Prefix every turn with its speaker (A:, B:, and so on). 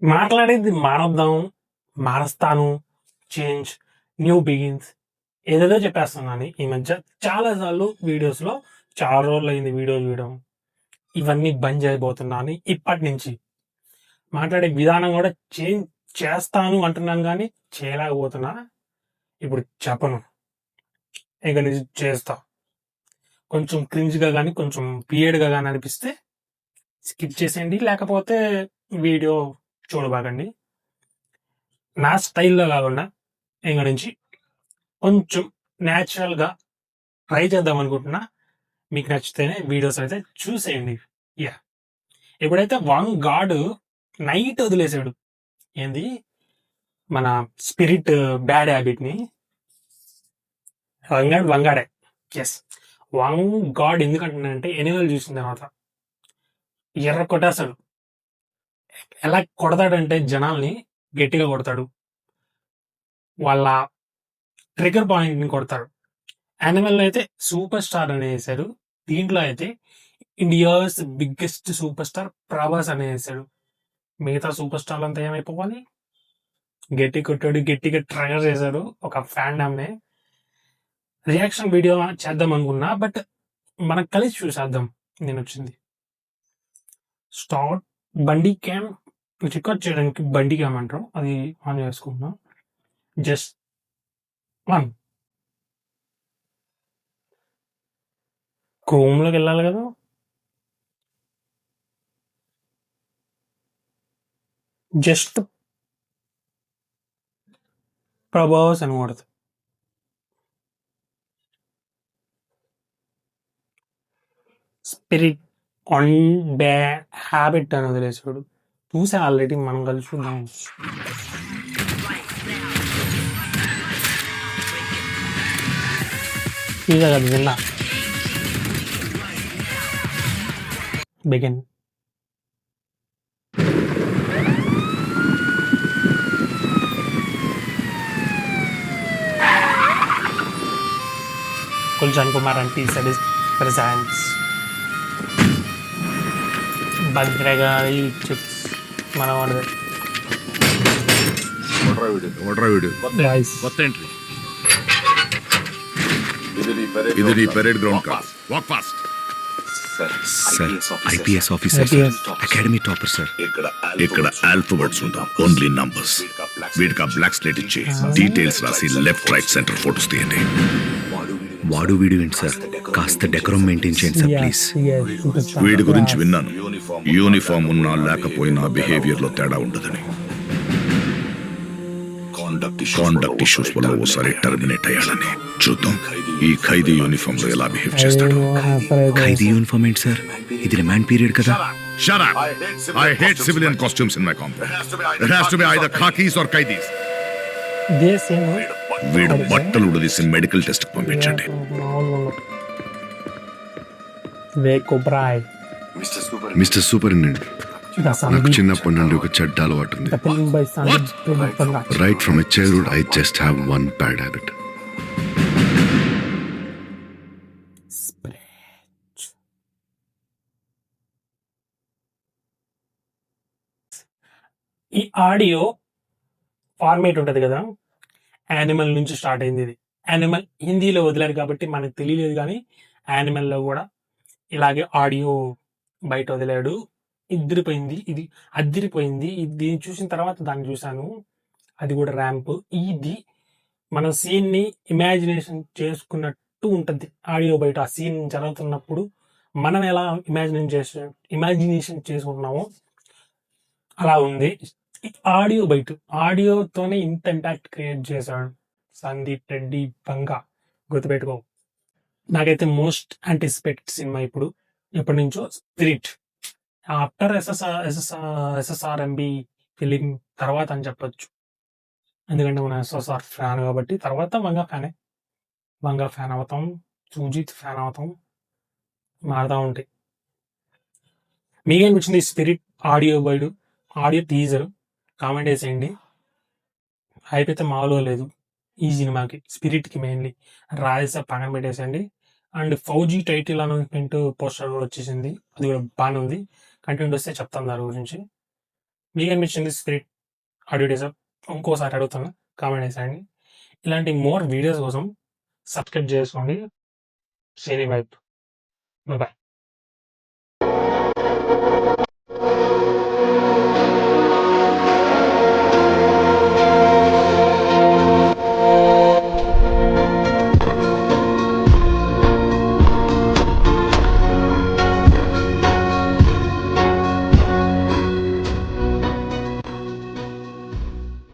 A: మాట్లాడేది మారద్దాం, మారస్తాను, change, new begins ఏదేదో చెప్పేస్తున్నాను ఈ మధ్య. చాలా సార్లు వీడియోస్‌లో చాలా రోజులయింది వీడియో చూడడం. ఇవన్నీ బంద్ చేయబోతున్నాను ఇప్పటి నుంచి. మాట్లాడే విధానం కూడా చేంజ్ చేస్తాను అంటున్నాను గానీ, చేయలేకపోతున్నా. ఇప్పుడు చెప్పను. ఇక నుంచి చేస్తా. కొంచెం క్రింజ్‌గా గానీ, కొంచెం వియర్డ్‌గా గానీ అనిపిస్తే స్కిప్ చేసేయండి. లేకపోతే వీడియో చూడబాకండి. నా స్టైల్‌లో కాకుండా ఇక నుంచి కొంచెం న్యాచురల్‌గా ట్రై చేద్దాం అనుకుంటున్నా. మీకు నచ్చితేనే వీడియోస్ అయితే చూసేయండి. యాహ్! ఎప్పుడైతే గాడ్ నైట్ వదిలేసాడు. ఏంది మన స్పిరిట్ బ్యాడ్ హ్యాబిట్‌ని. వంగాడే. యెస్. గాడ్ ఎందుకంటున్నానంటే ఎనిమల్ చూసిన తర్వాత ఎర్ర కొట్టేస్తాడు. ఎలా కొడతాడంటే జనాల్ని గట్టిగా కొడతాడు. వాళ్ళ ట్రిగ్గర్ పాయింట్‌ని కొడతాడు. యానిమల్‌లో అయితే సూపర్ స్టార్ అని వేశారు. దీంట్లో అయితే India's biggest super star Prabhas అని వేశాడు. మిగతా సూపర్ స్టార్లు అంతా ఏమైపోవాలి? గట్టి కొట్టాడు, గట్టిగా ట్రైగర్ చేశాడు ఒక ఫ్యాండమ్‌ని. రియాక్షన్ వీడియో చేద్దాం అనుకున్నా, బట్ మనం కలిసి చూసేద్దాం. నేనొచ్చింది. స్టార్ట్ బండి క్యామ్ రికార్డ్ చేయడానికి బండి క్యామ్ అంటారు. అది ఆన్ చేసుకుంటున్నాం. జస్ట్ 1 క్రోమ్‌లోకి వెళ్ళాలి కదా! జస్ట్ ప్రభాస్ అని కొడతా. స్పిరిట్ ఆన్ బ్యాడ్ హ్యాబిట్ అని వదిలేసాడు. చూసా ఆల్రెడీ, మనం కలిసి చూద్దాం. చూసా కదా విన్నా. బిగిన్. గుల్షన్ కుమార్ అంటే ప్రెజెంట్స్ భద్రగారి చిప్స్ మన వాడిది.
B: కొత్త ఎంట్రీ. ఇది నీ పెరేడ్ గ్రౌండ్ కాదు. Walk fast.
C: Sir IPS officer, academy topper sir.
B: ఇక్కడ ఆల్ఫాబెట్స్ ఉంటాం, ఓన్లీ నంబర్స్. వీటికి బ్లాక్ స్లేట్ ఇచ్చి డీటెయిల్స్ రాసి లెఫ్ట్ రైట్ సెంటర్ ఫోటోస్ తీయండి.
C: వాడు వీడు ఏంటి సార్? కాస్త డెకరం మెయింటైన్ చేయండి సార్ ప్లీజ్.
B: వీడి గురించి విన్నాను. యూనిఫామ్ ఉన్నా లేకపోయినా బిహేవియర్ లో తేడా ఉండదని. కాండక్ట్ ఇష్యూస్ వల్ల ఓసారి టర్మినేట్ అయ్యాడని. చూద్దాం ఈ ఖైదీ యూనిఫామ్ లో ఎలా బిహేవ్ చేస్తాడు.
C: ఖైదీ యూనిఫామ్ ఏంటి సార్? ఇది రిమాండ్ పీరియడ్ కదా.
B: Shut up! I hate civilian costumes in my compound. It has to be either khakis or qaidis. వీడు బట్టలు ఉడదీసి మెడికల్ టెస్ట్ కి పంపించండి.
C: మిస్టర్ సూపరింటెండెంట్, నాకు చిన్నప్పటి నుండి ఒక చెడ్డ అలవాటు ఉంది. Right from a childhood I just have one bad habit.
A: ఈ ఆడియో ఫార్మేట్ ఉంటుంది కదా, యానిమల్ నుంచి స్టార్ట్ అయింది. ఇది యానిమల్ హిందీలో వదిలారు కాబట్టి మనకు తెలియలేదు, కానీ యానిమల్లో కూడా ఇలాగే ఆడియో బయట వదిలాడు. ఇది అదిరిపోయింది. దీన్ని చూసిన తర్వాత దాన్ని చూశాను, అది కూడా ర్యాంప్. ఇది మన సీన్ని ఇమాజినేషన్ చేసుకున్నట్టు ఉంటుంది ఆడియో బయట. ఆ సీన్ జరుగుతున్నప్పుడు మనం ఎలా ఇమాజినేషన్ చేసుకుంటున్నామో అలా ఉంది. ఆడియో బయట ఆడియోతోనే ఇంత ఇంపాక్ట్ క్రియేట్ చేశాడు సందీప్ రెడ్డి బంగా. గుర్తుపెట్టుకో. నాకైతే మోస్ట్ యాంటిసిపేటెడ్ సినిమా ఇప్పుడు ఎప్పటి నుంచో స్పిరిట్. ఆఫ్టర్ ఎస్ఎస్ఆర్ఎంబి ఫిలిం తర్వాత అని చెప్పొచ్చు, ఎందుకంటే మన ఎస్ఎస్ఆర్ ఫ్యాన్ కాబట్టి. తర్వాత వంగా ఫ్యాన్ అవుతాం, సుజిత్ ఫ్యాన్ అవుతాం, మారుతూ ఉంటాయి. మీకేమొచ్చింది స్పిరిట్ ఆడియో టీజర్? కామెంట్ వేసేయండి. హైప్ అయితే మామూలుగా లేదు ఈ సినిమాకి, స్పిరిట్కి మెయిన్లీ. రాజేసా పక్కన పెట్టేసేయండి. And fauji title announcement poster కూడా వచ్చేసింది, అది కూడా బాగానే ఉంది. కంటెంట్ వస్తే చెప్తాను దాని గురించి. మీకు అనిపించింది స్పిరిట్ ఆడియో డేసప్ ఇంకోసారి అడుగుతాను, కామెంట్ చేసేయండి. ఇలాంటి మోర్ వీడియోస్ కోసం సబ్స్క్రైబ్ చేసుకోండి. శ్రీని వైబ్. బాయ్.